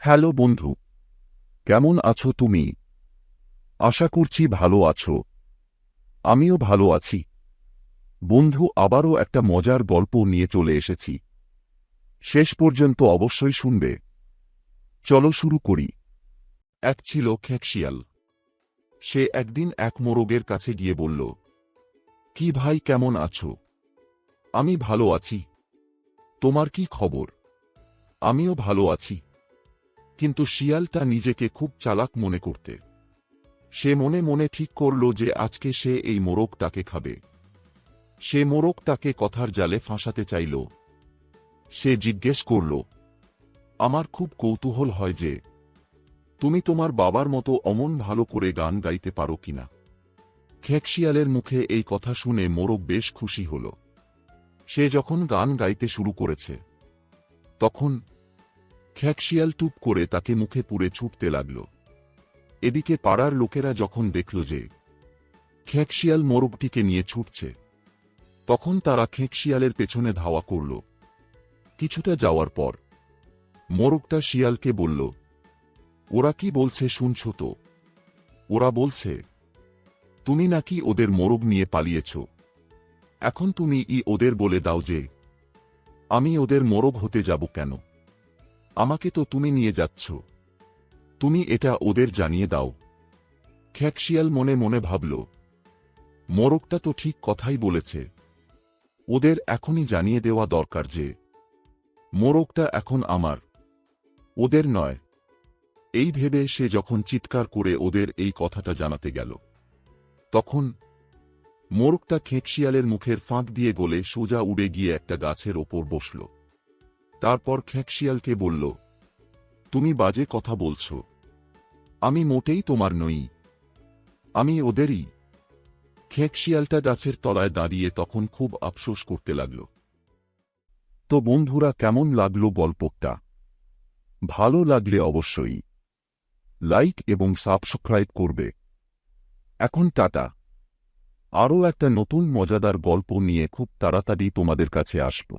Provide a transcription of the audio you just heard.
Hello বন্ধু, কেমন আছো তুমি? আশা করছি ভালো আছো। আমিও ভালো আছি। বন্ধু, আবারও একটা মজার গল্প নিয়ে চলে এসেছি। শেষ পর্যন্ত অবশ্যই শুনবে। চলো শুরু করি। এক ছিল খেকশিয়াল। সে একদিন এক মোরগের কাছে গিয়ে বলল, কি ভাই, কেমন আছো? আমি ভালো আছি। তোমার কি খবর? আমিও ভালো আছি। কিন্তু শিয়ালটা নিজেকে খুব চালাক মনে করতে। সে মনে মনে ঠিক করল যে আজকে সে এই মোরগটাকে খাবে। সে মোরগটাকে কথার জালে ফাঁসাতে চাইল। সে জিজ্ঞেস করল, আমার খুব কৌতূহল হয় যে তুমি তোমার বাবার মতো অমন ভালো করে গান গাইতে পারো কিনা। খেকশিয়ালের মুখে এই কথা শুনে মোরগ বেশ খুশি হল। সে যখন গান গাইতে শুরু করেছে, তখন খেকশিয়াল টুপ করে তাকে মুখে পুরে ছুটতে লাগল। এদিকে পাড়ার লোকেরা যখন দেখল যে খেকশিয়াল মোরগটিকে নিয়ে ছুটছে, তখন তারা খেকশিয়ালের পেছনে ধাওয়া করল। কিছুটা যাওয়ার পর মোরগটা শিয়ালকে বলল, ওরা কি বলছে শুনছ তো? ওরা বলছে তুমি নাকি ওদের মোরগ নিয়ে পালিয়েছ। এখন তুমি ওদের বলে দাও যে আমি ওদের মোরগ হতে যাব কেন? আমাকে তো তুমি নিয়ে যাচ্ছ। তুমি এটা ওদের জানিয়ে দাও। খেকশিয়াল মনে মনে ভাবল, মোরগটা তো ঠিক কথাই বলেছে। ওদের এখনই জানিয়ে দেওয়া দরকার যে মোরগটা এখন আমার, ওদের নয়। এই ভেবে সে যখন চিৎকার করে ওদের এই কথাটা জানাতে গেল, তখন মোরগটা খেকশিয়ালের মুখের ফাঁক দিয়ে গলে সোজা উড়ে গিয়ে একটা গাছের ওপর বসল। তারপর খেকশিয়ালকে বলল, তুমি বাজে কথা বলছ। আমি মোটেই তোমার নই, আমি ওদেরই। খেকশিয়ালটা গাছের তলায় দাঁড়িয়ে তখন খুব আফসোস করতে লাগল। তো বন্ধুরা, কেমন লাগলো গল্পটা? ভালো লাগলে অবশ্যই লাইক এবং সাবস্ক্রাইব করবে। এখন টাটা। আরও একটা নতুন মজাদার গল্প নিয়ে খুব তাড়াতাড়ি তোমাদের কাছে আসব।